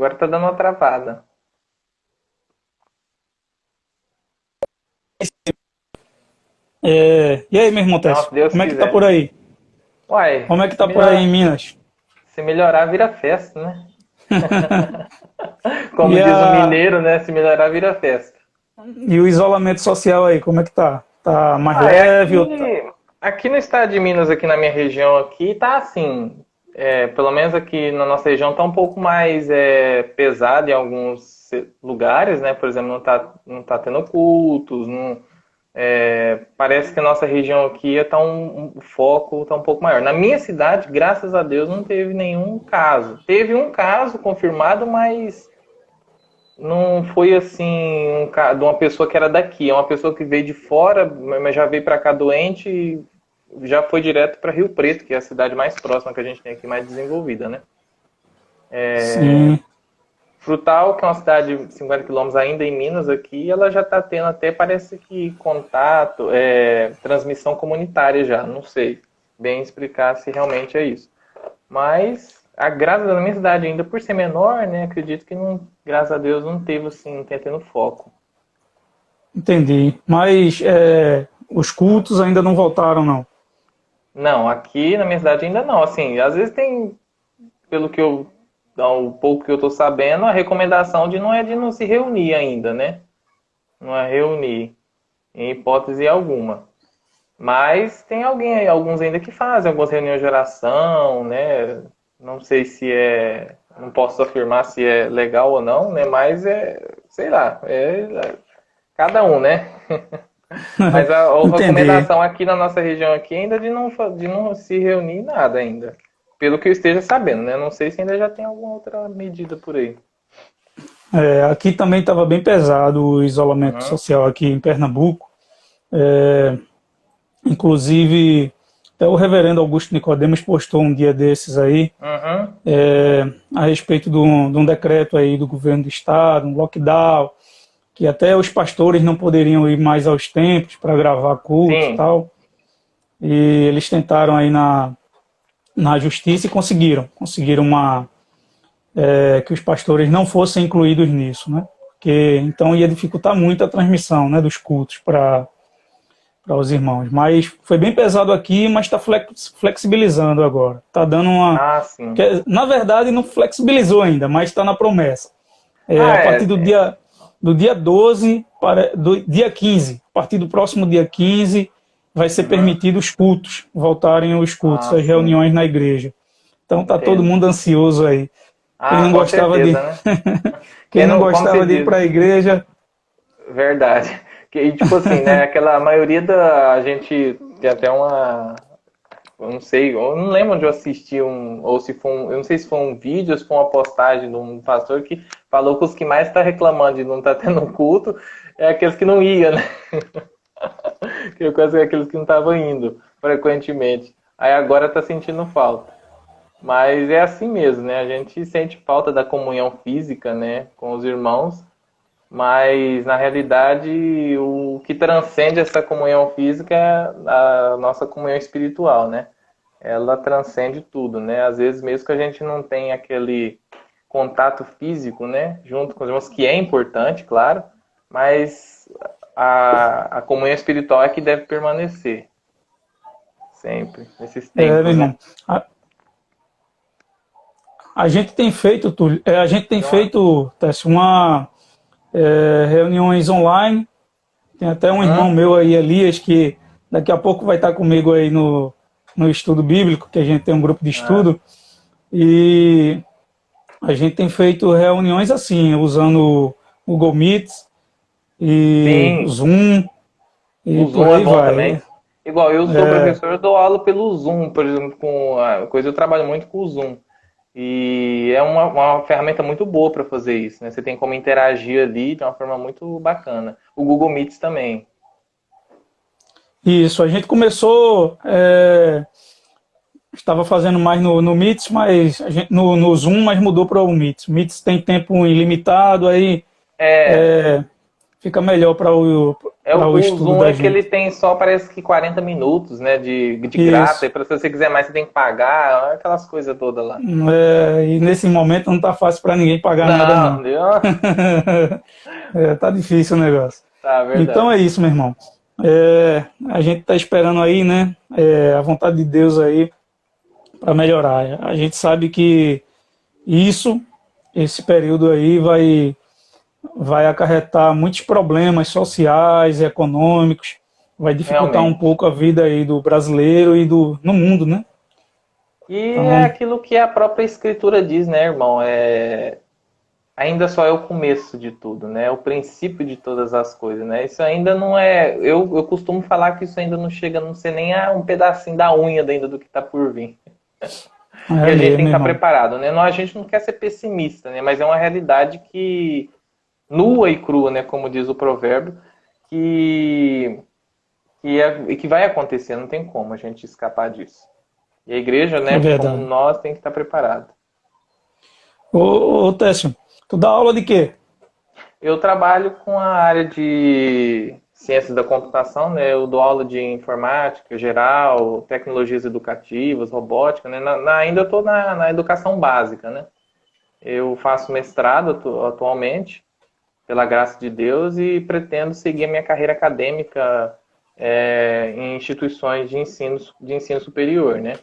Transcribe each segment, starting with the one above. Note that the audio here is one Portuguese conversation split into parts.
Agora tá dando uma travada. E aí, meu irmão Não, Técio, se Deus como é que tá quiser. por aí? Uai, Como é que tá por aí em Minas? se melhorar, vira festa, né? Como E, diz o a, mineiro, né? Se melhorar, vira festa. e o isolamento social aí, como é que tá? Tá mais Ah, é leve ou tá... aqui no estado de Minas, aqui na minha região aqui, tá assim. Pelo menos aqui na nossa região tá um pouco mais pesado em alguns lugares, né? Por exemplo, não tá tendo cultos, não, parece que a nossa região aqui tá o foco tá um pouco maior. Na minha cidade, graças a Deus, não teve nenhum caso. Teve um caso confirmado, mas não foi assim de uma pessoa que era daqui. É uma pessoa que veio de fora, mas já veio para cá doente e já foi direto para Rio Preto, que é a cidade mais próxima que a gente tem aqui, mais desenvolvida, né? Sim, Frutal, que é uma cidade de 50 quilômetros ainda em Minas aqui, ela já está tendo até, parece que contato, transmissão comunitária já, não sei bem explicar se realmente é isso. Mas a graça da minha cidade, ainda por ser menor, né, acredito que, não, graças a Deus, não teve assim, não tem tendo foco. entendi. Mas os cultos ainda não voltaram, não. Não, aqui na minha cidade ainda não. Assim, às vezes tem, pelo que eu, o pouco que eu tô sabendo, a recomendação de não se reunir ainda, né? Não é reunir, em hipótese alguma. Mas tem alguns ainda que fazem algumas reuniões de oração, né? Não sei se não posso afirmar se é legal ou não, né? Mas sei lá, cada um, né? Mas a Entendi. recomendação aqui na nossa região aqui ainda de não se reunir nada ainda. Pelo que eu esteja sabendo, né? Não sei se ainda já tem alguma outra medida por aí. Aqui também estava bem pesado o isolamento Uhum. social aqui em Pernambuco. É, inclusive, até o reverendo Augusto Nicodemos postou um dia desses aí Uhum. a respeito de um decreto aí do governo do estado, um lockdown, que até os pastores não poderiam ir mais aos templos para gravar culto e Sim. tal. E eles tentaram aí na justiça e conseguiram que os pastores não fossem incluídos nisso, né? Porque então ia dificultar muito a transmissão, né, dos cultos para os irmãos. Mas foi bem pesado aqui, mas está flexibilizando agora. Está dando uma. Ah, sim. Na verdade, não flexibilizou ainda, mas está na promessa. Ah, A partir do dia 12 do dia 15, a partir do próximo dia 15, vai ser Uhum. permitido os cultos, voltarem os cultos, Ah, as sim. reuniões na igreja. Então tá todo Entendo. mundo ansioso aí. Quem Ah, não com gostava de certeza, né? quem Quem não não, como se gostava de ir diz, para a igreja, verdade. Que, tipo assim, né? Aquela maioria da a gente tem até uma. Eu não sei, eu não lembro onde eu assisti ou se foi eu não sei se foi um vídeo ou se foi uma postagem de um pastor que falou que os que mais está reclamando de não estar tendo culto é aqueles que não iam, né? Que eu conheço aqueles que não estavam indo frequentemente. Aí agora está sentindo falta. Mas é assim mesmo, né? A gente sente falta da comunhão física, né, com os irmãos, mas na realidade o que transcende essa comunhão física é a nossa comunhão espiritual, né? Ela transcende tudo, né? Às vezes mesmo que a gente não tenha aquele contato físico, né, junto com os irmãos, que é importante, claro, mas a comunhão espiritual é que deve permanecer sempre nesses meu tempos, né? irmão, a, a gente tem feito, Túlio, a gente tem Então, feito, Tess, reuniões online. Tem até um irmão uhum, meu aí, Elias, que daqui a pouco vai estar comigo aí no estudo bíblico, que a gente tem um grupo de ah, estudo, e a gente tem feito reuniões assim, usando o Google Meets e o sim, Zoom e o por Zoom é aí bom vai. também. Igual eu sou professor, eu dou aula pelo Zoom, por exemplo, com a coisa eu trabalho muito com o Zoom. E é uma ferramenta muito boa para fazer isso, né? Você tem como interagir ali de uma forma muito bacana. O Google Meets também. Isso, a gente começou, estava fazendo mais no Meets, mas a gente, no Zoom, mas mudou para o Meets. O Meets tem tempo ilimitado, aí É, fica melhor para o O estudo Zoom da é que ele gente. tem só, parece que 40 minutos, né, de graça, Isso. e se você quiser mais, você tem que pagar, aquelas coisas todas lá. E nesse momento não tá fácil para ninguém pagar nada, Não, não. deu? Tá difícil o negócio. Tá, Então verdade. é isso, meu irmão. A gente tá esperando aí, né? A vontade de Deus aí para melhorar. A gente sabe que isso, esse período aí vai acarretar muitos problemas sociais, econômicos, vai dificultar um Realmente. pouco a vida aí do brasileiro e no mundo, né? E é Então, aquilo que a própria escritura diz, né, irmão? Ainda só é o começo de tudo, né? É o princípio de todas as coisas, né? Isso ainda não é. Eu costumo falar que isso ainda não chega a não ser nem um pedacinho da unha ainda do que está por vir. E é a gente mesmo, tem que meu estar irmão. preparado, né? Não, a gente não quer ser pessimista, né? Mas é uma realidade que nua e crua, né? Como diz o provérbio, que que vai acontecer. Não tem como a gente escapar disso. E a igreja, É né? Como verdade. nós, tem que estar preparado. Ô Téssio, tu dá aula de quê? Eu trabalho com a área de ciências da computação, né? Eu dou aula de informática geral, tecnologias educativas, robótica, né? Ainda estou na educação básica, né? Eu faço mestrado atualmente, pela graça de Deus, e pretendo seguir a minha carreira acadêmica em instituições de ensino superior, né?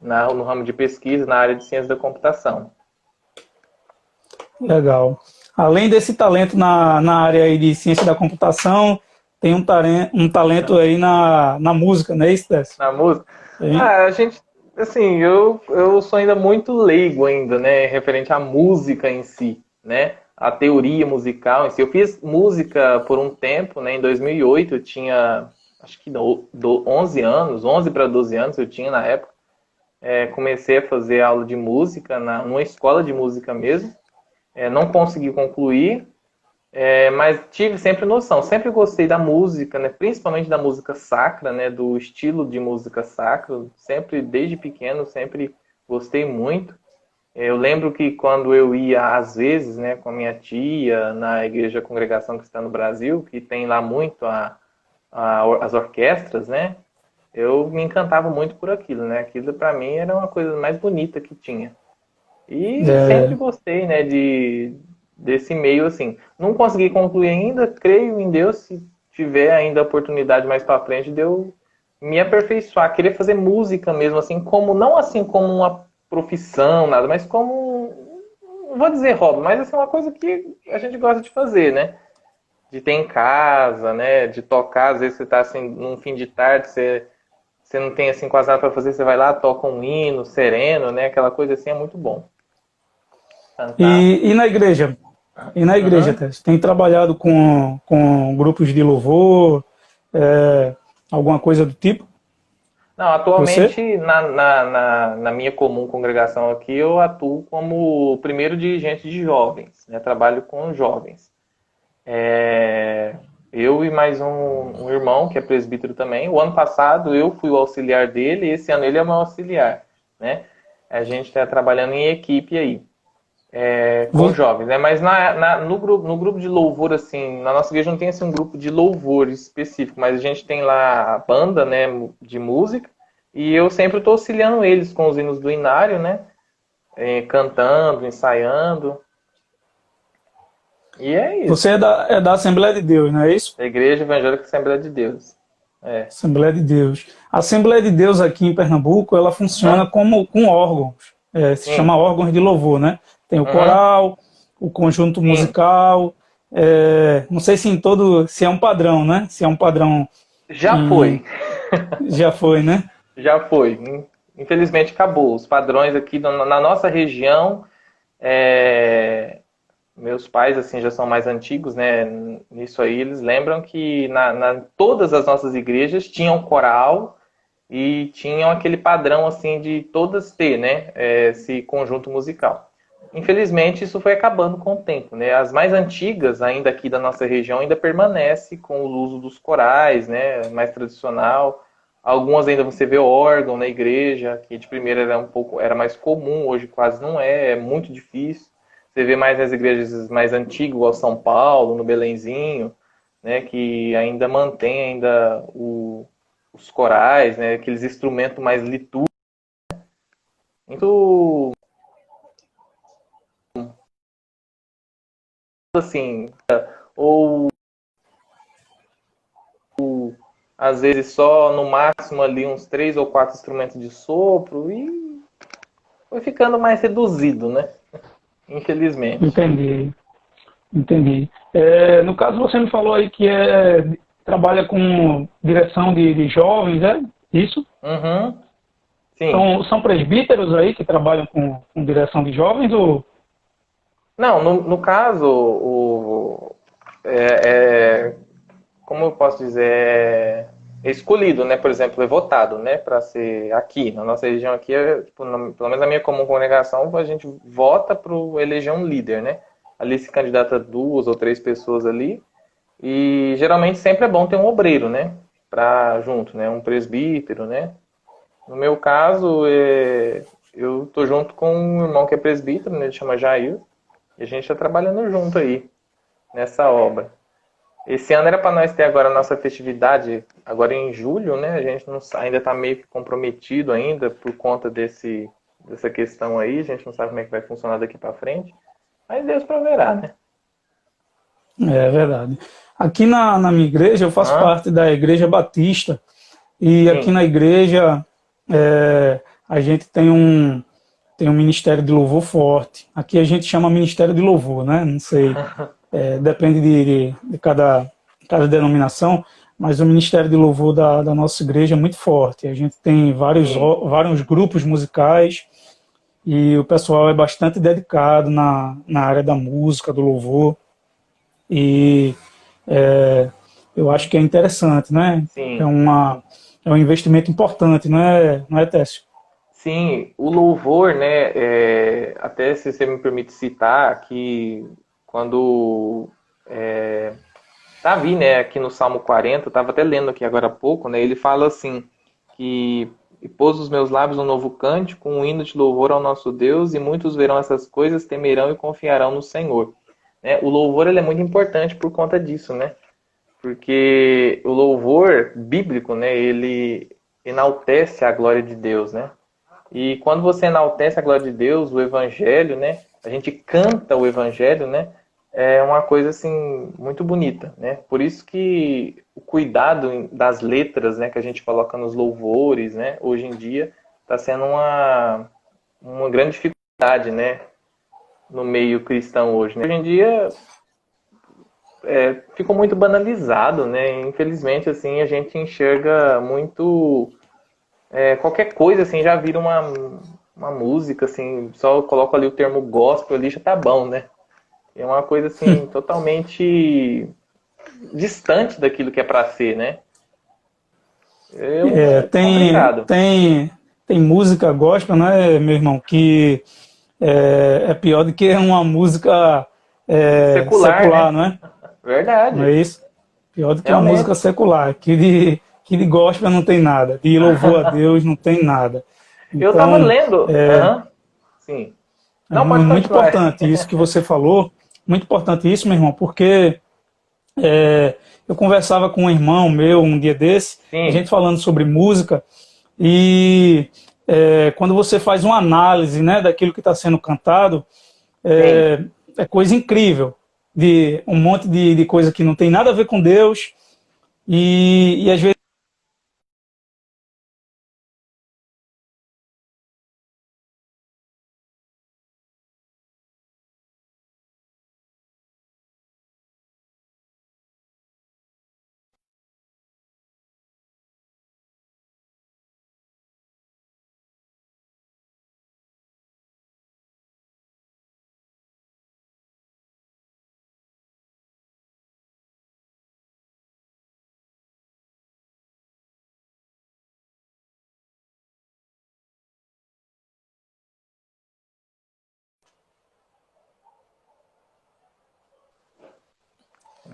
No ramo de pesquisa, na área de ciências da computação. Legal. Além desse talento na área aí de ciência da computação, tem um talento aí na música, né, isso, Téssio? Na música? Tem? Ah, a gente, assim, eu sou ainda muito leigo ainda, né, referente à música em si, né, a teoria musical em si. Eu fiz música por um tempo, né, em 2008 eu tinha, acho que 11 anos, 11 para 12 anos eu tinha na época. Comecei a fazer aula de música numa escola de música mesmo. Não consegui concluir, mas tive sempre noção, sempre gostei da música, né? Principalmente da música sacra, né? Do estilo de música sacra, sempre desde pequeno, sempre gostei muito. Eu lembro que quando eu ia às vezes, né, com a minha tia na Igreja Congregação Cristã no Brasil, que tem lá muito as orquestras, né? Eu me encantava muito por aquilo, né? Aquilo para mim era uma coisa mais bonita que tinha. E sempre É, gostei, né, desse meio assim. Não consegui concluir ainda, creio em Deus, se tiver ainda a oportunidade mais para frente de eu me aperfeiçoar, querer fazer música mesmo assim, como não assim como uma profissão, nada, mas como não vou dizer hobby, mas assim uma coisa que a gente gosta de fazer, né? De ter em casa, né, de tocar, às vezes você tá assim num fim de tarde, você não tem assim quase nada para fazer, você vai lá, toca um hino sereno, né? Aquela coisa assim é muito bom. Cantar. e na igreja? E na igreja, Uhum. Téssio? Tem trabalhado com grupos de louvor, é, alguma coisa do tipo? Não, Você? atualmente na minha comum congregação aqui eu atuo como primeiro dirigente de jovens, né? Trabalho com jovens. É, eu e mais um irmão que é presbítero também. O ano passado eu fui o auxiliar dele e esse ano ele é o meu auxiliar, né? A gente está trabalhando em equipe aí. Com Vo- jovens, né? Mas no grupo de louvor, assim, na nossa igreja não tem assim, um grupo de louvor específico, mas a gente tem lá a banda, né, de música, e eu sempre estou auxiliando eles com os hinos do Inário, né? Cantando, ensaiando. E é Você isso. é da Assembleia de Deus, não é isso? A Igreja Evangélica Assembleia de Deus. É. Assembleia de Deus. A Assembleia de Deus aqui em Pernambuco, ela funciona Uhum. como com órgãos. Se chama Sim. órgãos de louvor, né? Tem o Uhum. coral, o conjunto Sim. musical. Não sei se é um padrão, né? Se é um padrão Já em, foi. já foi, né? Já foi. Infelizmente acabou. Os padrões aqui na nossa região. é, Meus pais assim já são mais antigos, né? Nisso aí eles lembram que todas as nossas igrejas tinham coral e tinham aquele padrão assim de todas ter, né? Esse conjunto musical. Infelizmente isso foi acabando com o tempo, né? As mais antigas ainda aqui da nossa região ainda permanece com o uso dos corais, né? Mais tradicional. Algumas ainda você vê órgão na igreja, que de primeira era mais comum, hoje quase não é muito difícil. você vê mais nas igrejas mais antigas, igual São Paulo, no Belenzinho, né, que ainda mantém ainda os corais, né, aqueles instrumentos mais litúrgicos. Muito, assim, ou às vezes só no máximo ali uns 3 ou 4 instrumentos de sopro e foi ficando mais reduzido, né? Infelizmente. Entendi, entendi. No caso, você me falou aí que trabalha com direção de jovens, é isso? Uhum, sim. São presbíteros aí que trabalham com direção de jovens ou... Não, no caso, é, como eu posso dizer, é escolhido, né? Por exemplo, é votado, né? Para ser aqui, na nossa região aqui, tipo, pelo menos na minha comum congregação, a gente vota para eleger um líder, né? Ali se candidata 2 ou 3 pessoas ali, e geralmente sempre é bom ter um obreiro, né? Para junto, né? Um presbítero, né? No meu caso, eu tô junto com um irmão que é presbítero, né? Ele chama Jair, e a gente está trabalhando junto aí nessa obra. Esse ano era para nós ter agora a nossa festividade, agora em julho, né? A gente não, ainda está meio que comprometido ainda por conta dessa questão aí. A gente não sabe como é que vai funcionar daqui para frente. Mas Deus proverá, né? É verdade. Aqui na minha igreja, eu faço Ah, parte da Igreja Batista, e aqui sim. na igreja a gente tem um ministério de louvor forte. Aqui a gente chama ministério de louvor, né? Não sei, depende de cada denominação, mas o ministério de louvor da nossa igreja é muito forte. A gente tem Sim. vários grupos musicais e o pessoal é bastante dedicado na área da música, do louvor. E eu acho que é interessante, né? É, Sim. uma, é um investimento importante, não é, Técio? Sim, o louvor, né? Até se você me permite citar que quando Davi, né, aqui no Salmo 40, eu estava até lendo aqui agora há pouco, né, ele fala assim, que e pôs os meus lábios um novo cântico, um hino de louvor ao nosso Deus, e muitos verão essas coisas, temerão e confiarão no Senhor. Né? O louvor ele é muito importante por conta disso, né? Porque o louvor bíblico, né, ele enaltece a glória de Deus, né? E quando você enaltece a glória de Deus, o evangelho, né? A gente canta o evangelho, né? É uma coisa assim muito bonita, né? Por isso que o cuidado das letras, né, que a gente coloca nos louvores, né, hoje em dia está sendo uma grande dificuldade, né, no meio cristão hoje, né? Hoje em dia ficou muito banalizado, né? Infelizmente assim a gente enxerga muito qualquer coisa assim já vira uma música assim, só coloco ali o termo gospel ali já tá bom, né? É uma coisa assim totalmente distante daquilo que é para ser, né? É, É complicado. tem música gospel, né, meu irmão, que é pior do que uma música Secular, secular, né? não é? Não Verdade. é isso? Pior do que uma música Realmente. secular, que de gospel não tem nada, de louvor a Deus não tem nada. Eu tava Então, lendo. Aham. Sim. é Não, pode muito continuar. importante isso que você falou, muito importante isso, meu irmão, porque eu conversava com um irmão meu um dia desse, a Sim, gente falando sobre música, e quando você faz uma análise, né, daquilo que está sendo cantado, sim. é coisa incrível, de um monte de coisa que não tem nada a ver com Deus, e às vezes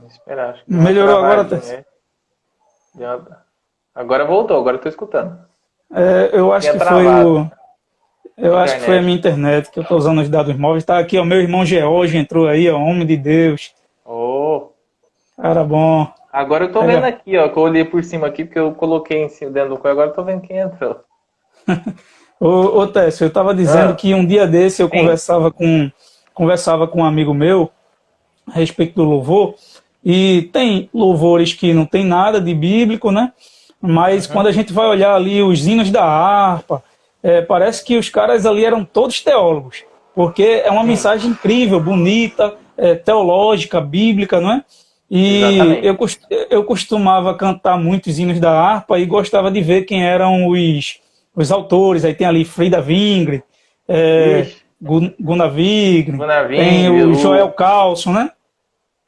Vamos esperar. Acho que deu uma melhorou agora, travadinha Tess. aí. Agora voltou, agora eu tô escutando. Eu acho Tinha que foi travado. Eu acho que foi a Internet. minha internet, que eu estou usando os dados móveis. Tá aqui, ó, meu irmão George entrou aí, ó, homem de Deus. Oh. Cara bom. Agora eu tô vendo Pega. aqui, ó, que eu olhei por cima aqui, porque eu coloquei em cima dentro do coelho, agora eu tô vendo quem entrou. Ô Técio, eu estava dizendo Ah, que um dia desse eu sim. conversava com um amigo meu a respeito do louvor, e tem louvores que não tem nada de bíblico, né? Mas quando Uhum. a gente vai olhar ali os hinos da harpa, parece que os caras ali eram todos teólogos, porque é uma Sim, mensagem incrível, bonita, teológica, bíblica, não é? E exatamente. eu costumava cantar muitos hinos da harpa e gostava de ver quem eram os autores. Aí tem ali Frida Wingre, Ixi, Gunnar Wigner, Gunnar tem Vingre, o Joel o Carlson, né?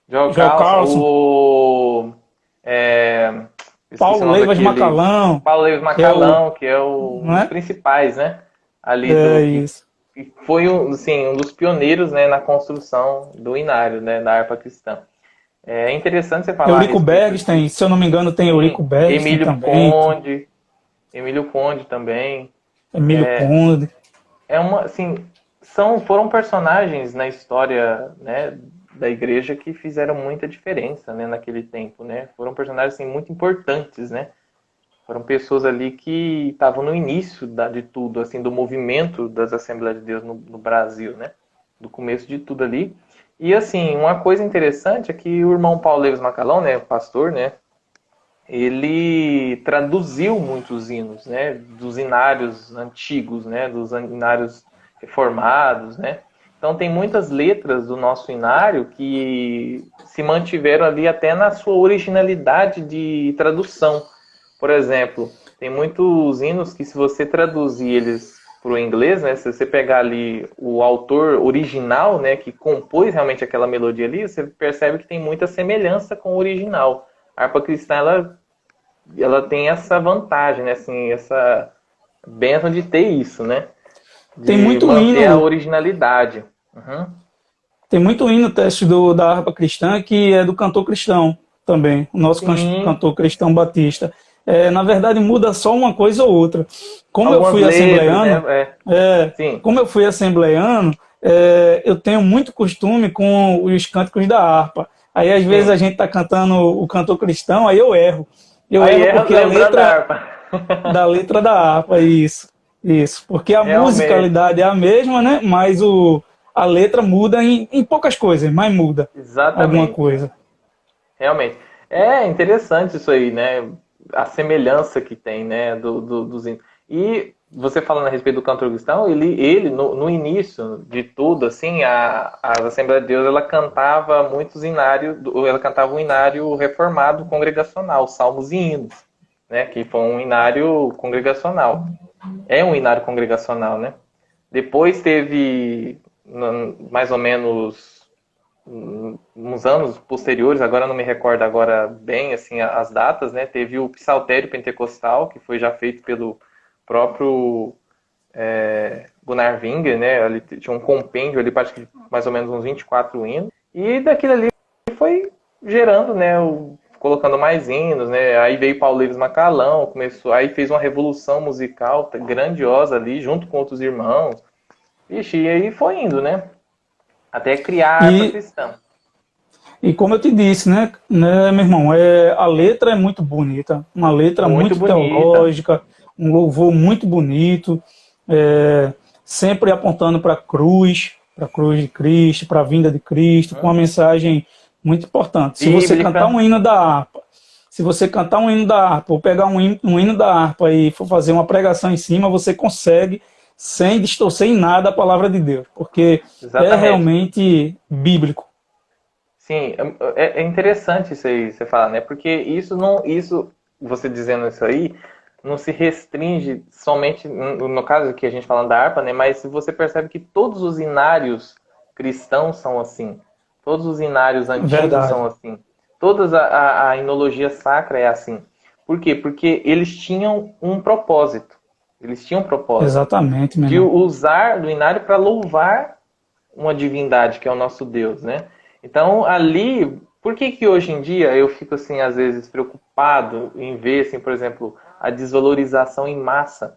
Joe Joel Carlson, Carlson, é, esqueci o Paulo nome Leivas daquele, Macalão, Paulo Leves que é o, Macalão, que é um não dos é? principais, né? Ali É do isso. que foi assim, um dos pioneiros, né, na construção do inário, né, da harpa cristã. É interessante você falar a Eurico respeito Bergstein, de, se eu não me engano, tem sim, Eurico Bergstein também, Emílio Conde também. Emílio Conde. É uma, assim, foram personagens na história, né, da igreja que fizeram muita diferença, né, naquele tempo, né? Foram personagens assim muito importantes, né? Foram pessoas ali que estavam no início de tudo, assim, do movimento das Assembleias de Deus no Brasil, né? Do começo de tudo ali. E assim, uma coisa interessante é que o irmão Paulo Leves Macalão, né, o pastor, né, ele traduziu muitos hinos, né, dos hinários antigos, né, dos hinários reformados, né. Então tem muitas letras do nosso hinário que se mantiveram ali até na sua originalidade de tradução. Por exemplo, tem muitos hinos que se você traduzir eles para o inglês, né, se você pegar ali o autor original, né, que compôs realmente aquela melodia ali, você percebe que tem muita semelhança com o original. A harpa cristã, ela tem essa vantagem, né? Assim, essa bênção de ter isso, né? Tem De muito manter a hino, originalidade. Uhum. tem muito hino teste da harpa cristã que é do cantor cristão também, o nosso Sim, cantor cristão batista. Na verdade, muda só uma coisa ou outra. Como eu algumas fui letras, né? assembleano, É, é, sim, como eu fui assembleano, eu tenho muito costume com os cânticos da harpa. Aí, às vezes, a sim. gente está cantando o cantor cristão, aí eu erro. Eu Aí erro é porque a lembrando da letra harpa. da letra da harpa, isso. Isso, porque a Realmente, musicalidade é a mesma, né? Mas a letra muda em poucas coisas, mas muda alguma exatamente. coisa. Realmente. É interessante isso aí, né? A semelhança que tem, né? Dos E você falando a respeito do cantor cristão, ele no início de tudo, assim, a Assembleia de Deus, ela cantava muitos hinários, ela cantava um hinário reformado congregacional, salmos e hinos, né? Que foi um hinário congregacional. É um hinário congregacional, né? Depois teve mais ou menos uns anos posteriores, agora não me recordo agora bem assim as datas, né? Teve o Psaltério Pentecostal, que foi já feito pelo próprio Gunnar Winger, né? Ele tinha um compêndio ali, acho que mais ou menos uns 24 hinos. E daquilo ali foi gerando, né? Colocando mais hinos, né? Aí veio Paulo Leves Macalão, começou, aí fez uma revolução musical grandiosa ali, junto com outros irmãos. Ixi, e aí foi indo, né? Até criar a harpa E, cristã. e como eu te disse, né, meu irmão, a letra é muito bonita, uma letra Muito muito bonita. teológica, um louvor muito bonito, é, sempre apontando para a cruz de Cristo, para a vinda de Cristo, com uma Uhum. mensagem muito importante. Se você cantar Bíblica. um hino da harpa, se você cantar um hino da harpa, ou pegar um hino da harpa e for fazer uma pregação em cima, você consegue, sem distorcer em nada a palavra de Deus, porque é Exatamente. realmente bíblico. Sim, é interessante isso aí você falar, né? Porque isso não, isso você dizendo isso aí, não se restringe somente no caso que a gente falando da harpa, né? Mas você percebe que todos os inários cristãos são assim, todos os inários antigos Verdade. são assim, toda a inologia sacra é assim. Por quê? Porque eles tinham um propósito. Eles tinham um propósito Exatamente, meu de irmão. usar do inário para louvar uma divindade que é o nosso Deus, né? Então ali, por que que hoje em dia eu fico assim às vezes preocupado em ver assim, por exemplo, a desvalorização em massa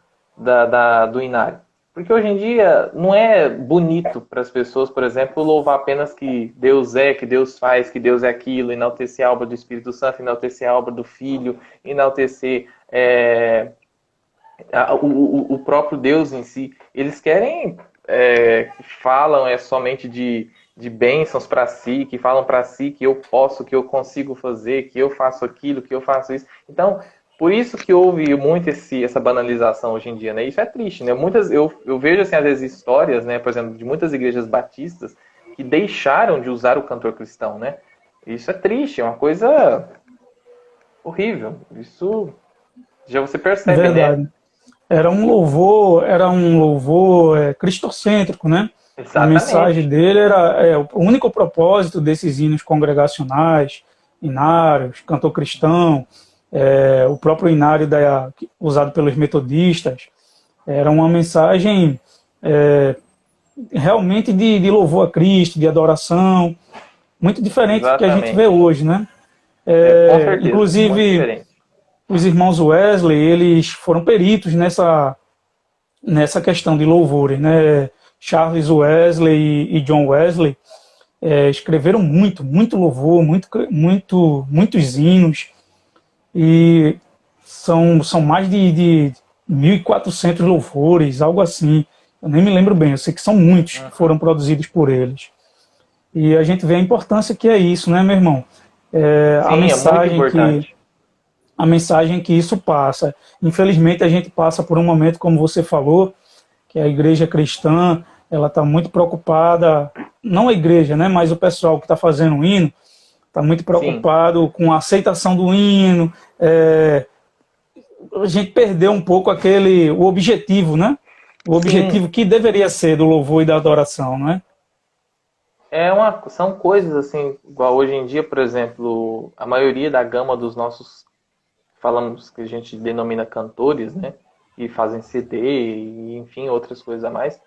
do inário? Porque hoje em dia não é bonito para as pessoas, por exemplo, louvar apenas que Deus é, que Deus faz, que Deus é aquilo, enaltecer a obra do Espírito Santo, enaltecer a obra do Filho, enaltecer o próprio Deus em si. Eles querem, que falam somente de bênçãos para si, que falam para si que eu posso, que eu consigo fazer, que eu faço aquilo, que eu faço isso. Então, por isso que houve muito essa banalização hoje em dia, né? Isso é triste, né? Eu vejo, assim, às vezes, histórias, né, por exemplo, de muitas igrejas batistas que deixaram de usar o cantor cristão, né? Isso é triste, é uma coisa horrível. Isso já você percebe, né? Verdade. Era um louvor cristocêntrico, né? A mensagem Exatamente. dele era o único propósito desses hinos congregacionais, inários, cantor cristão, o próprio inário usado pelos metodistas, era uma mensagem realmente de louvor a Cristo, de adoração, muito diferente do que a gente vê Exatamente. hoje, né? Com certeza. Muito Inclusive, diferente. os irmãos Wesley, eles foram peritos nessa questão de louvores, né? Charles Wesley e John Wesley escreveram muito louvor, muitos hinos, e são mais de 1.400 louvores, algo assim. Eu nem me lembro bem, eu sei que são muitos que Uhum. foram produzidos por eles. E a gente vê a importância que é isso, né, meu irmão? É, a Sim, é muito mensagem que importante. a mensagem que isso passa. Infelizmente, a gente passa por um momento, como você falou, que a igreja cristã ela está muito preocupada, não a igreja, né, mas o pessoal que está fazendo o hino está muito Sim, preocupado com a aceitação do hino. A gente perdeu um pouco o objetivo, né? O sim. objetivo que deveria ser do louvor e da adoração, né? São coisas assim, igual hoje em dia, por exemplo, a maioria da gama dos nossos, falamos que a gente denomina cantores, né? Que fazem CD e, enfim, outras coisas a mais.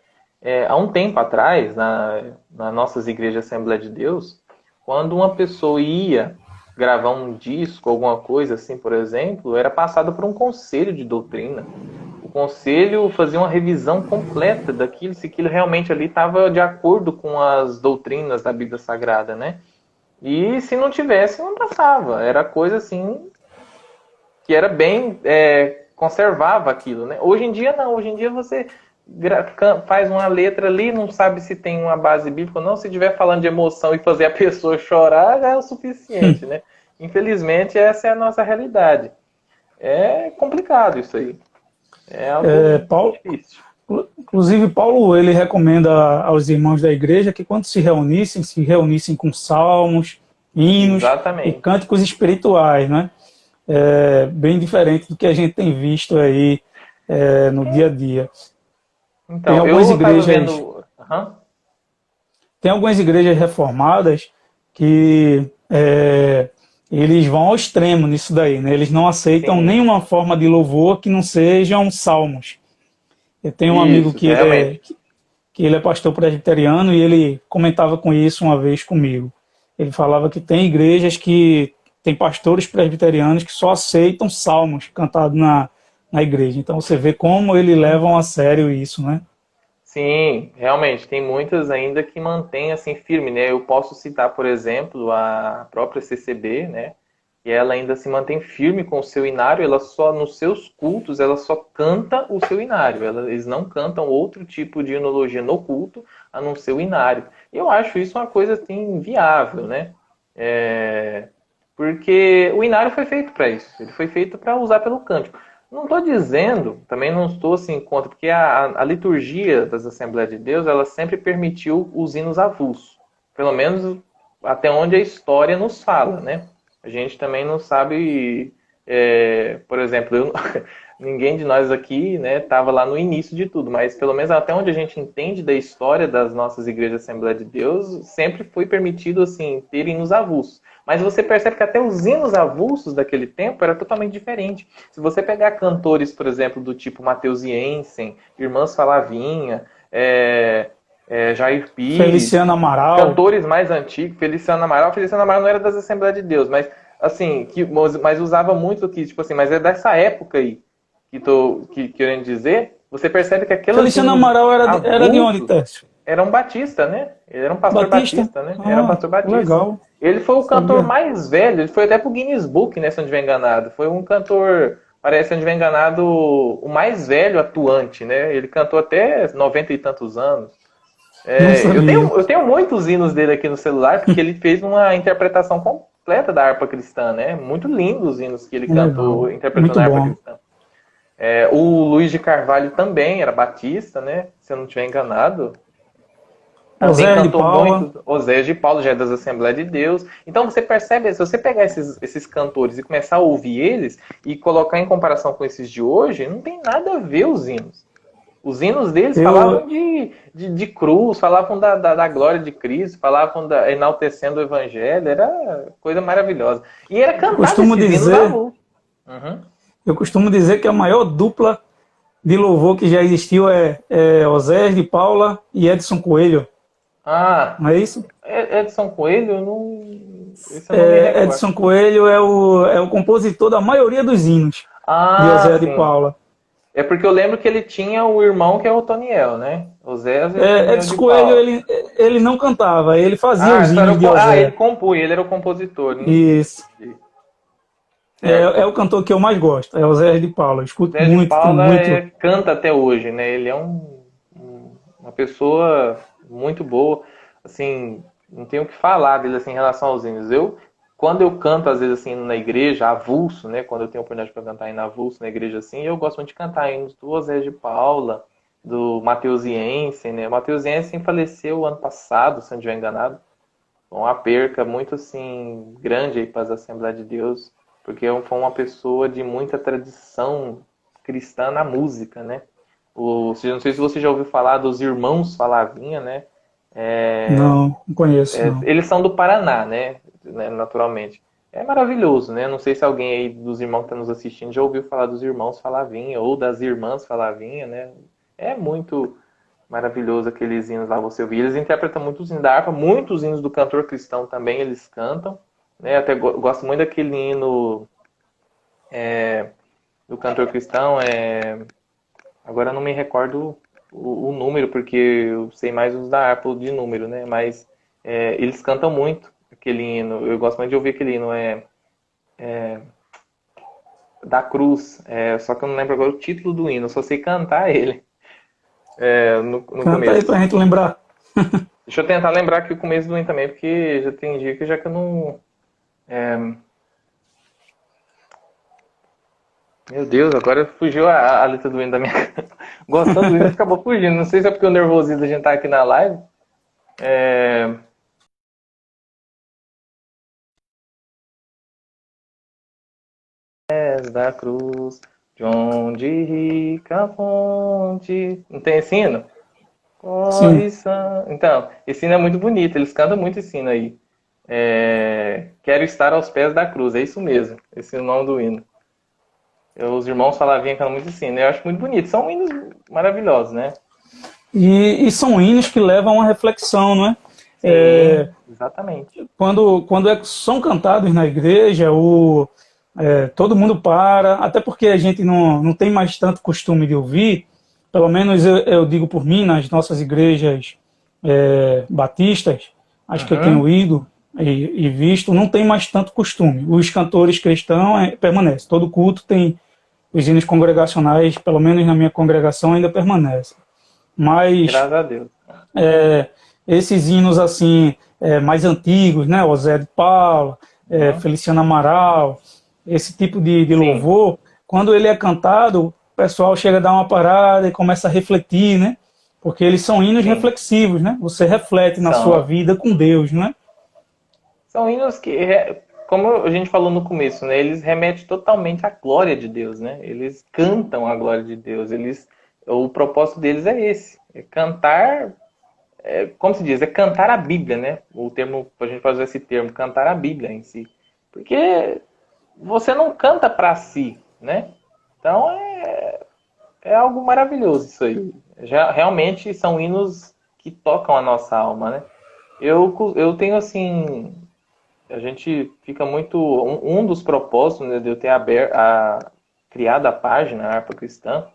Há um tempo atrás, nas nossas igrejas Assembleia de Deus, quando uma pessoa ia gravar um disco, alguma coisa assim, por exemplo, era passado por um conselho de doutrina. O conselho fazia uma revisão completa daquilo, se aquilo realmente ali estava de acordo com as doutrinas da Bíblia Sagrada, né? E se não tivesse, não passava. Era coisa assim que era bem conservava aquilo, né? Hoje em dia não. Hoje em dia você faz uma letra ali, não sabe se tem uma base bíblica ou não. Se estiver falando de emoção e fazer a pessoa chorar, já é o suficiente, né? Infelizmente, essa é a nossa realidade. É complicado isso aí. É algo Paulo, difícil. inclusive, Paulo ele recomenda aos irmãos da igreja que quando se reunissem com salmos, hinos e Exatamente. cânticos espirituais, né? Bem diferente do que a gente tem visto aí no dia a dia. Tem Então, algumas eu estava igrejas, vendo. Uhum. tem algumas igrejas reformadas que eles vão ao extremo nisso daí, né? Eles não aceitam Sim, nenhuma forma de louvor que não sejam salmos. Eu tenho um amigo isso, realmente. que ele é pastor presbiteriano e ele comentava com isso uma vez comigo. Ele falava que tem igrejas que tem pastores presbiterianos que só aceitam salmos cantados na igreja. Então você vê como eles levam a sério isso, né? Sim, realmente, tem muitas ainda que mantêm assim firme, né? Eu posso citar, por exemplo, a própria CCB, né? E ela ainda se mantém firme com o seu inário, ela só, nos seus cultos, ela só canta o seu inário. Eles não cantam outro tipo de himnologia no culto, a não ser o inário. Eu acho isso uma coisa assim, inviável, né? É, porque o inário foi feito para isso. Ele foi feito para usar pelo cântico. Não estou dizendo, também não estou assim contra, porque a liturgia das Assembleias de Deus, ela sempre permitiu os hinos avulsos. Pelo menos até onde a história nos fala, né? A gente também não sabe, por exemplo, ninguém de nós aqui, né, estava lá no início de tudo, mas pelo menos até onde a gente entende da história das nossas igrejas Assembleia de Deus, sempre foi permitido assim ter hinos avulsos. Mas você percebe que até os hinos avulsos daquele tempo era totalmente diferente. Se você pegar cantores, por exemplo, do tipo Mateus Jensen, Irmãs Falavinha, Jair Pires, Feliciano Amaral, cantores mais antigos, Feliciano Amaral não era das Assembleias de Deus, mas assim, mas usava muito que, tipo assim, mas é dessa época aí que tô querendo dizer, você percebe que aqueles Feliciano hinos Amaral era de onde, avulsos Tércio? era um batista, né? Ele era um pastor Batista? batista, né? Era um Ah, pastor batista. legal. Ele foi o cantor Sabia. mais velho, ele foi até pro Guinness Book, né, se eu não estiver enganado. Foi um cantor, parece, se eu não estiver enganado, o mais velho atuante, né? Ele cantou até 90 e tantos anos. Não Eu sabia. tenho, eu tenho muitos hinos dele aqui no celular, porque ele fez uma interpretação completa da harpa cristã, né? Muito lindos os hinos que ele Legal. cantou, interpretou Muito na harpa bom. cristã. O Luiz de Carvalho também era batista, né? Se eu não estiver enganado. Também José de cantou Paula. muito. Oséias de Paulo, já é das Assembleias de Deus. Então você percebe, se você pegar esses cantores e começar a ouvir eles e colocar em comparação com esses de hoje, não tem nada a ver os hinos. Os hinos deles falavam Eu de cruz, falavam da glória de Cristo, falavam enaltecendo o Evangelho, era coisa maravilhosa. E era cantado costumo esses hinos à dizer, luz. Uhum. eu costumo dizer que a maior dupla de louvor que já existiu é José de Paula e Edson Coelho. Ah, Não é isso? Edson Coelho, eu não, esse eu não me recordo. Edson Coelho é o compositor da maioria dos hinos de Ah, José de sim. Paula. É porque eu lembro que ele tinha o irmão que é o Otoniel, né? Oséias e Otoniel Edson de Coelho, Paula. ele não cantava, ele fazia Ah, os hinos de ele José. compunha, ele era o compositor. Isso. Entendi. É, Certo. é o cantor que eu mais gosto, é José de Paula. Eu escuto Oséias de muito, tem Paula muito. canta até hoje, né? Ele é uma pessoa muito boa. Assim, não tenho o que falar dele assim, em relação aos hinos. Quando eu canto, às vezes, assim, na igreja, avulso, né? Quando eu tenho oportunidade para cantar em avulso na igreja, assim, eu gosto muito de cantar hinos do Oséias de Paula, do Mateus Jensen, né? O Mateus Jensen faleceu ano passado, se não estiver enganado. Uma perca muito assim grande aí para as Assembleias de Deus, porque foi uma pessoa de muita tradição cristã na música, né? Não sei se você já ouviu falar dos Irmãos Falavinha, né? Não conheço, não. Eles são do Paraná, né? Naturalmente. É maravilhoso, né? Não sei se alguém aí dos irmãos que está nos assistindo já ouviu falar dos Irmãos Falavinha ou das Irmãs Falavinha, né? É muito maravilhoso aqueles hinos lá, você ouvir. Eles interpretam muitos hinos da harpa, muitos hinos do cantor cristão também eles cantam. Né? Até gosto muito daquele hino do cantor cristão. Agora eu não me recordo o número, porque eu sei mais os da harpa de número, né? Mas eles cantam muito aquele hino. Eu gosto muito de ouvir aquele hino. Da Cruz. Só que eu não lembro agora o título do hino, eu só sei cantar ele no Canta aí começo. pra gente lembrar. Deixa eu tentar lembrar aqui o começo do hino também, porque já tem dia que já que eu não. Meu Deus, agora fugiu a letra do hino da minha. Gostando do hino, acabou fugindo. Não sei se é porque o nervosismo da gente tá aqui na live. É... Da cruz, de onde rica fonte. Não tem esse hino? Sim. Corre, Então, esse hino é muito bonito, eles cantam muito esse hino aí. Quero estar aos pés da cruz, é isso mesmo, esse é o nome do hino. Os irmãos falavam cantam muito esse hino, eu acho muito bonito, são hinos maravilhosos, né? E são hinos que levam a uma reflexão, não é? Sim, exatamente. Quando são cantados na igreja, todo mundo para, até porque a gente não tem mais tanto costume de ouvir, pelo menos eu digo por mim, nas nossas igrejas batistas, acho que eu Uhum. tenho ido e visto, não tem mais tanto costume. Os cantores cristãos permanecem, todo culto tem os hinos congregacionais, pelo menos na minha congregação ainda permanecem. Mas Graças a Deus. esses hinos assim mais antigos, né, José de Paula, Uhum. Feliciano Amaral, esse tipo de Sim, louvor, quando ele é cantado, o pessoal chega a dar uma parada e começa a refletir, né? Porque eles são hinos sim. reflexivos, né? Você reflete na sua São. vida com Deus, né? São hinos que, como a gente falou no começo, né? Eles remetem totalmente à glória de Deus, né? Eles cantam a glória de Deus. O propósito deles é esse, é cantar, como se diz, é cantar a Bíblia, né? O termo, a gente pode usar esse termo, cantar a Bíblia em si. Porque você não canta para si, né? Então é algo maravilhoso isso aí. Realmente são hinos que tocam a nossa alma, né? Eu tenho assim, a gente fica muito. Um dos propósitos, né, de eu ter criado a página a Harpa Cristã,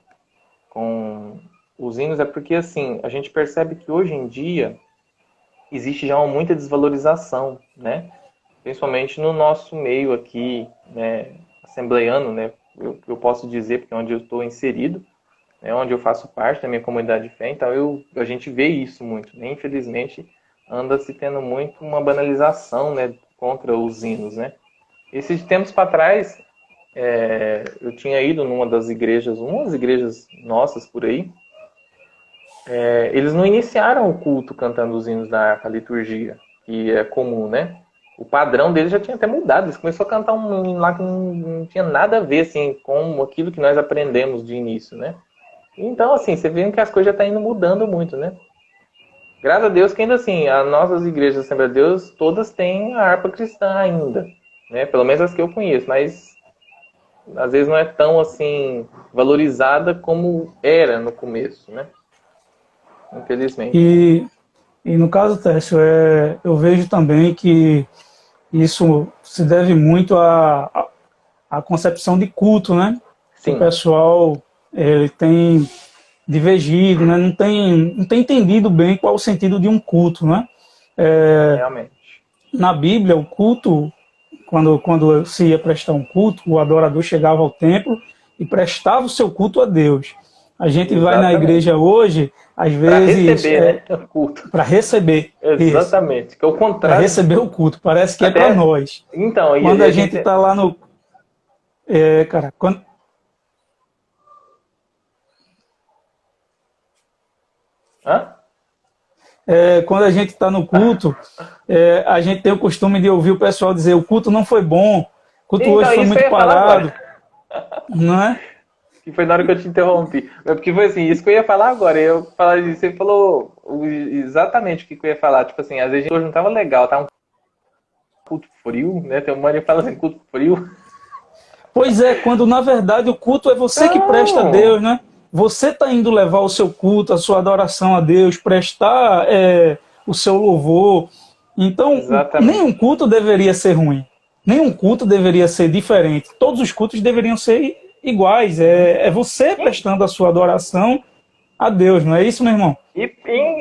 com os hinos é porque, assim, a gente percebe que hoje em dia existe já muita desvalorização, né? Principalmente no nosso meio aqui, né, assembleiano, né? Eu posso dizer, porque é onde eu estou inserido, né, onde eu faço parte da minha comunidade de fé, então a gente vê isso muito, né? Infelizmente, anda se tendo muito uma banalização, né, contra os hinos, né? Esses tempos para trás, eu tinha ido numa das igrejas, umas igrejas nossas por aí, eles não iniciaram o culto cantando os hinos da harpa, a liturgia, que é comum, né? O padrão deles já tinha até mudado. Eles começaram a cantar um hino lá que não tinha nada a ver assim, com aquilo que nós aprendemos de início, né? Então, assim, você vê que as coisas já estão indo mudando muito, né? Graças a Deus que ainda assim, as nossas igrejas da Assembleia de Deus, todas têm a harpa cristã ainda, né? Pelo menos as que eu conheço, mas às vezes não é tão assim valorizada como era no começo, né? Infelizmente. E, e no caso, Tércio, eu vejo também que isso se deve muito à concepção de culto, né? Que o Sim, pessoal ele tem divergido, né? Não tem entendido bem qual o sentido de um culto, né? realmente. Na Bíblia, o culto, quando se ia prestar um culto, o adorador chegava ao templo e prestava o seu culto a Deus. A gente vai na Exatamente. igreja hoje, às Para vezes, receber, né? O culto. para receber isso, Exatamente. Que é o para contrário de receber o culto. culto. Parece que é para Até. nós. Então, Quando e a a gente gente. está lá no. Cara, Hã? quando a gente está no culto, a gente tem o costume de ouvir o pessoal dizer: o culto não foi bom, o culto hoje Então, foi isso que eu muito ia falar parado, agora. não é? Que foi na hora que eu te interrompi. É porque foi assim, isso que eu ia falar agora. Você falou exatamente o que eu ia falar. Tipo assim, às vezes hoje não tava legal, tá um culto frio, né? Tem uma mania que fala assim, culto frio. Pois é, quando na verdade o culto é você que presta a Não! Deus, né? Você está indo levar o seu culto, a sua adoração a Deus, prestar o seu louvor. Então, nenhum Exatamente. culto deveria ser ruim. Nenhum culto deveria ser diferente. Todos os cultos deveriam ser iguais. Uhum. É você prestando a sua adoração a Deus, não é isso, meu irmão? E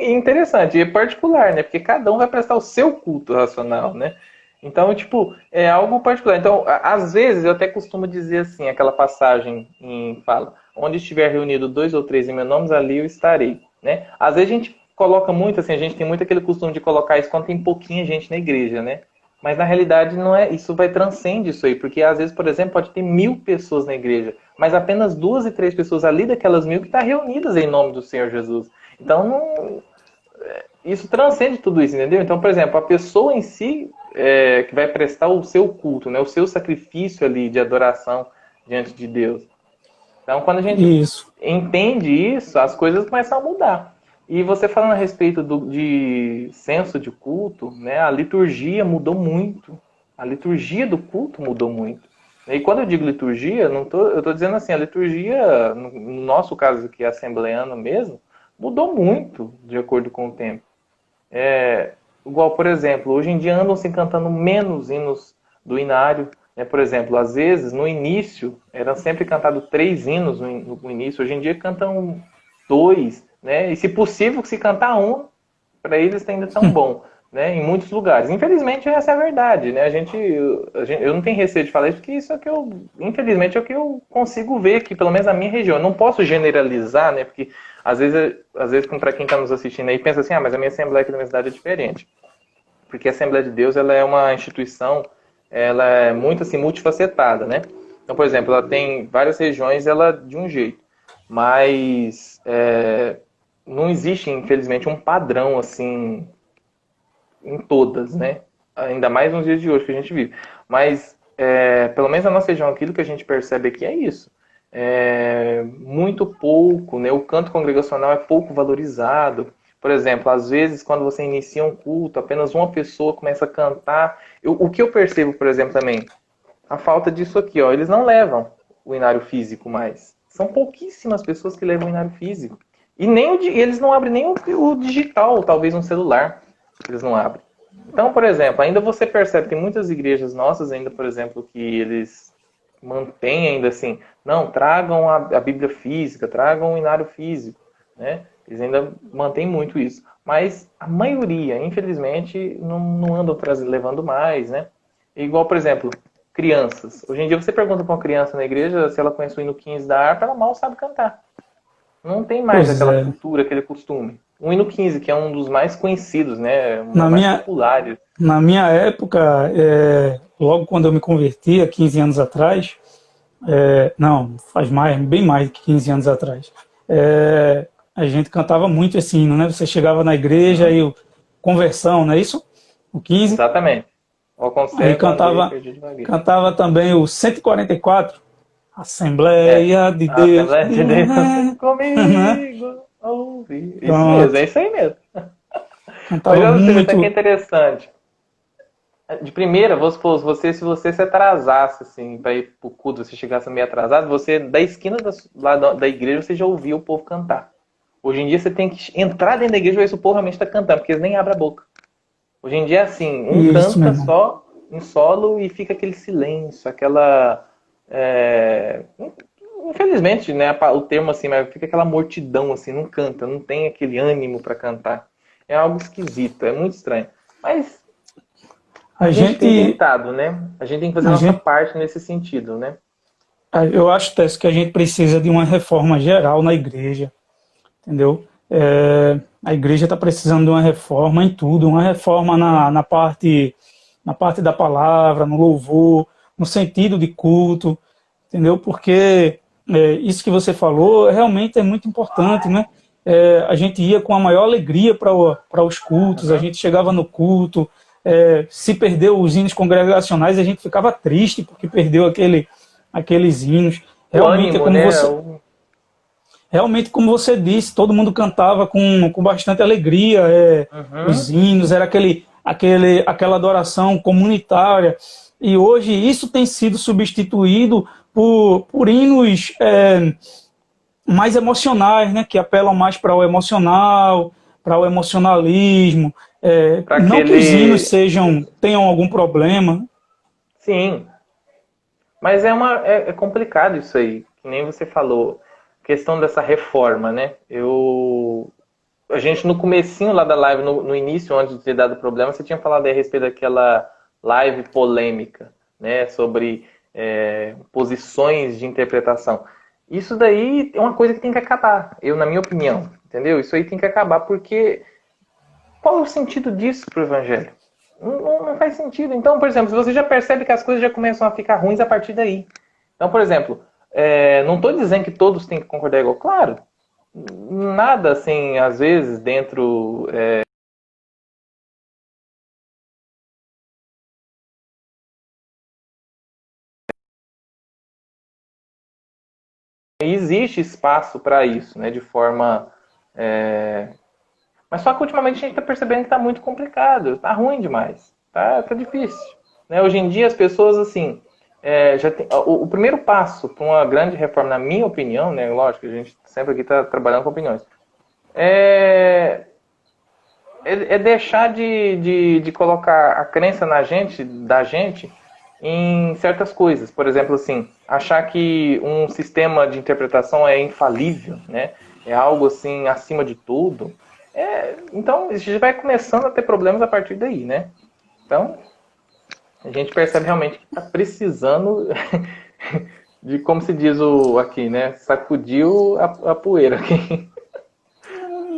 interessante, e particular, né? Porque cada um vai prestar o seu culto racional, né? Então, tipo, é algo particular. Então, às vezes, eu até costumo dizer assim, aquela passagem em fala, onde estiver reunido dois ou três em meu nome, ali eu estarei, né? Às vezes a gente coloca muito, assim, a gente tem muito aquele costume de colocar isso quando tem pouquinha gente na igreja, né? Mas na realidade não é, isso vai transcende isso aí, porque às vezes, por exemplo, pode ter 1.000 pessoas na igreja, mas apenas 2 e 3 pessoas ali daquelas 1.000 que estão reunidas em nome do Senhor Jesus. Então, isso transcende tudo isso, entendeu? Então, por exemplo, a pessoa em si que vai prestar o seu culto, né, o seu sacrifício ali de adoração diante de Deus. Então, quando a gente Isso. entende isso, as coisas começam a mudar. E você falando a respeito de senso de culto, né, a liturgia mudou muito. A liturgia do culto mudou muito. E quando eu digo liturgia, eu estou dizendo assim, a liturgia, no nosso caso aqui, assembleano mesmo, mudou muito de acordo com o tempo. Igual, por exemplo, hoje em dia andam se cantando menos hinos do inário. Né? Por exemplo, às vezes, no início, eram sempre cantados 3 hinos no início. Hoje em dia cantam 2, né? E se possível, se cantar um, para eles tá ainda tão bom, né? Em muitos lugares. Infelizmente, essa é a verdade, né? Eu não tenho receio de falar isso, porque isso é que infelizmente, é o que eu consigo ver aqui, pelo menos na minha região. Eu não posso generalizar, né? Porque às vezes para quem está nos assistindo aí, pensa assim, mas a minha Assembleia aqui da minha cidade é diferente. Porque a Assembleia de Deus, ela é uma instituição, ela é muito assim, multifacetada, né? Então, por exemplo, ela tem várias regiões, ela de um jeito. Mas não existe, infelizmente, um padrão assim em todas, né? Ainda mais nos dias de hoje que a gente vive. Mas, pelo menos na nossa região, aquilo que a gente percebe aqui é isso. Muito pouco, né? O canto congregacional é pouco valorizado. Por exemplo, às vezes, quando você inicia um culto, apenas uma pessoa começa a cantar. O que eu percebo, por exemplo, também, a falta disso aqui, ó. Eles não levam o inário físico mais. São pouquíssimas pessoas que levam o inário físico. E nem eles não abrem nem o digital, talvez um celular, eles não abrem. Então, por exemplo, ainda você percebe, tem muitas igrejas nossas ainda, por exemplo, que eles mantém ainda assim, não, tragam a Bíblia física, tragam o inário físico, né? Eles ainda mantêm muito isso. Mas a maioria, infelizmente, não andam levando mais, né? Igual, por exemplo, crianças. Hoje em dia você pergunta para uma criança na igreja se ela conhece o hino 15 da harpa, ela mal sabe cantar. Não tem mais Pois aquela é. cultura, aquele costume. O hino 15, que é um dos mais conhecidos, né? Na Mais minha, populares. na minha época, logo quando eu me converti, há 15 anos atrás, não, faz mais, bem mais de 15 anos atrás, a gente cantava muito esse hino, né? Você chegava na igreja e conversão, não é isso? O 15. Exatamente. Ao Aí conservo andei cantava, perdido na vida. cantava também o 144, É. Assembleia de A Deus. Assembleia de Deus Né? comigo, ouvi. Isso mesmo, Pronto. é isso aí mesmo. Mas Cantava já você vê até que é muito. interessante. De primeira, vamos supor, se você se atrasasse, assim, para ir pro culto, você chegasse meio atrasado, você, da esquina lá da igreja, você já ouvia o povo cantar. Hoje em dia você tem que entrar dentro da igreja e ver se o povo realmente está cantando, porque eles nem abrem a boca. Hoje em dia é assim, um Isso, meu canta irmão. só em solo e fica aquele silêncio, aquela... infelizmente, né, o termo assim, mas fica aquela mortidão, assim, não canta, não tem aquele ânimo para cantar. É algo esquisito, é muito estranho. Mas A a gente tem gente, tentado, né? A gente tem que fazer a a nossa gente, parte nesse sentido, né? eu acho, Tess, que a gente precisa de uma reforma geral na igreja, entendeu? A igreja está precisando de uma reforma em tudo, uma reforma na parte da palavra, no louvor, no sentido de culto, entendeu? Porque isso que você falou realmente é muito importante, né? A gente ia com a maior alegria para os cultos, a Uhum. gente chegava no culto, se perdeu os hinos congregacionais, a gente ficava triste porque perdeu aqueles hinos. O Realmente é ânimo, como né? você, realmente como você disse, todo mundo cantava com bastante alegria, os Uhum. hinos, era aquela adoração comunitária. E hoje isso tem sido substituído por hinos mais emocionais, né, que apelam mais para o emocional, para o emocionalismo. Para Não que os hinos aquele. tenham algum problema. Sim, mas é complicado isso aí, que nem você falou. Questão dessa reforma, né? A gente no comecinho lá da live, no início, antes de ter dado problema, você tinha falado aí a respeito daquela live polêmica, né? Sobre posições de interpretação. Isso daí é uma coisa que tem que acabar, na minha opinião, entendeu? Isso aí tem que acabar, porque qual é o sentido disso pro evangelho? Não faz sentido. Então, por exemplo, se você já percebe que as coisas já começam a ficar ruins a partir daí. Então, por exemplo, não estou dizendo que todos têm que concordar igual. Claro, nada assim, às vezes, dentro. Existe espaço para isso, né? De forma. Mas só que ultimamente a gente está percebendo que está muito complicado, está ruim demais, tá difícil. Né? Hoje em dia as pessoas, assim, já tem, o primeiro passo para uma grande reforma, na minha opinião, né? Lógico, a gente sempre aqui está trabalhando com opiniões, é, é deixar de colocar a crença da gente, em certas coisas. Por exemplo, assim, achar que um sistema de interpretação é infalível, né? É algo assim acima de tudo. Então, a gente vai começando a ter problemas a partir daí, né? Então, a gente percebe realmente que está precisando de, como se diz aqui, né? Sacudiu a poeira aqui.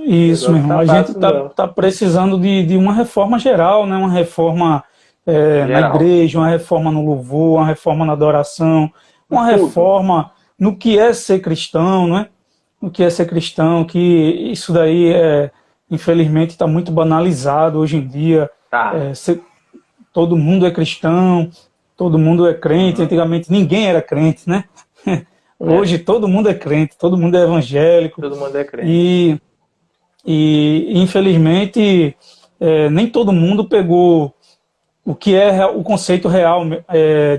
O Isso, meu negócio irmão. tá A gente fácil, está não. tá precisando de uma reforma geral, né? Uma reforma na Geral. igreja, uma reforma no louvor, uma reforma na adoração, Em uma tudo. reforma no que é ser cristão, né? No que é ser cristão, que isso daí, infelizmente, está muito banalizado hoje em dia. Tá. Todo mundo é cristão, todo mundo é crente. Uhum. Antigamente ninguém era crente, né? É. Hoje todo mundo é crente, todo mundo é evangélico. Todo mundo é crente. E infelizmente, nem todo mundo pegou o que é o conceito real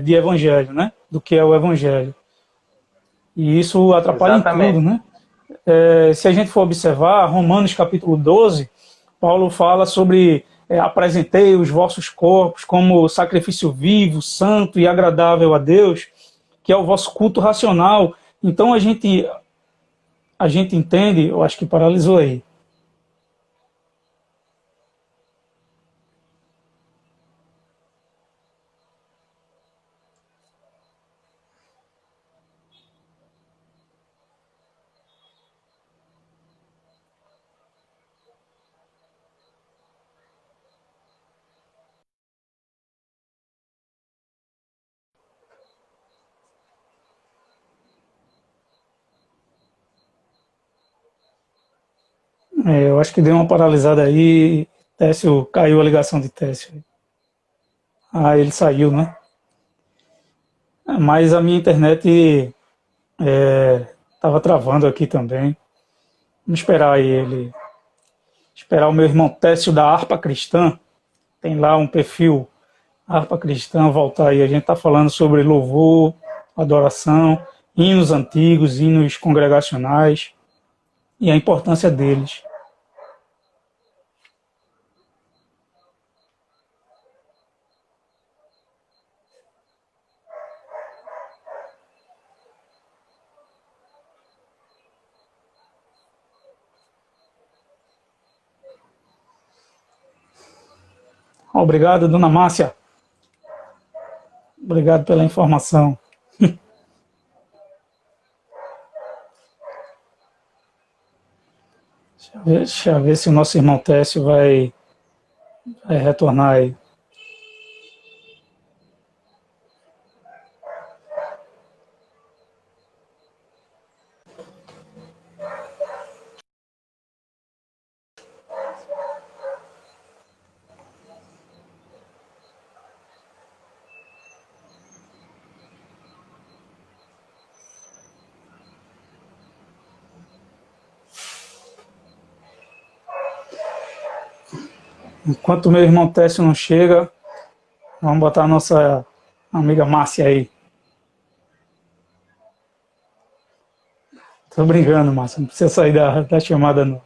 de evangelho, né? Do que é o evangelho. E isso atrapalha em tudo, Exatamente. né? Se a gente for observar, Romanos capítulo 12, Paulo fala sobre apresentei os vossos corpos como sacrifício vivo, santo e agradável a Deus. que é o vosso culto racional. Então a gente entende, eu acho que paralisou aí. Eu acho que deu uma paralisada aí, Técio, caiu a ligação de Técio. Ah, ele saiu, né? Mas a minha internet estava travando aqui também. Vamos esperar aí ele. Esperar o meu irmão Técio da Harpa Cristã. Tem lá um perfil Harpa Cristã voltar aí. A gente está falando sobre louvor, adoração, hinos antigos, hinos congregacionais e a importância deles. Obrigado, dona Márcia. Obrigado pela informação. Deixa eu ver se o nosso irmão Técio vai retornar aí. Enquanto o meu irmão Técio não chega, vamos botar a nossa amiga Márcia aí. Tô brincando, Márcia, não precisa sair da chamada não.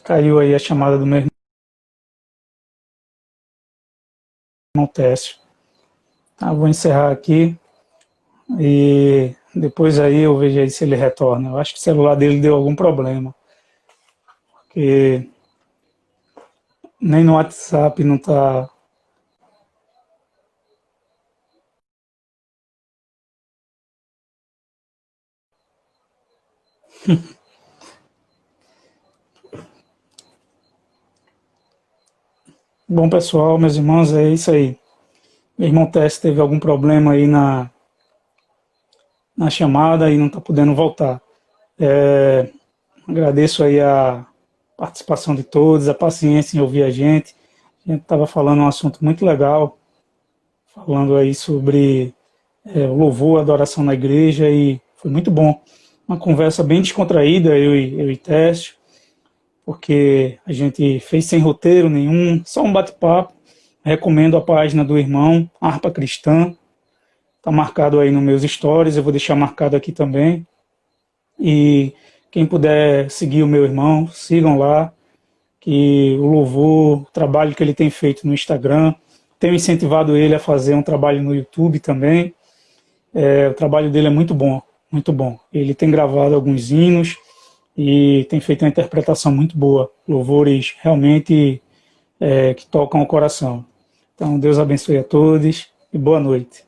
Caiu aí a chamada do meu irmão Técio. Tá, vou encerrar aqui e depois aí eu vejo aí se ele retorna. Eu acho que o celular dele deu algum problema, porque nem no WhatsApp não tá. Bom, pessoal, meus irmãos, é isso aí. Meu irmão Técio teve algum problema aí na chamada e não está podendo voltar. Agradeço aí a participação de todos, a paciência em ouvir a gente. A gente estava falando um assunto muito legal, falando aí sobre o louvor, a adoração na igreja, e foi muito bom. Uma conversa bem descontraída, eu e Técio, porque a gente fez sem roteiro nenhum, só um bate-papo. Recomendo a página do irmão, Harpa Cristã. Está marcado aí nos meus stories, eu vou deixar marcado aqui também. E quem puder seguir o meu irmão, sigam lá, que o louvor, o trabalho que ele tem feito no Instagram, tenho incentivado ele a fazer um trabalho no YouTube também. O trabalho dele é muito bom, muito bom. Ele tem gravado alguns hinos e tem feito uma interpretação muito boa, louvores realmente que tocam o coração. Então, Deus abençoe a todos e boa noite.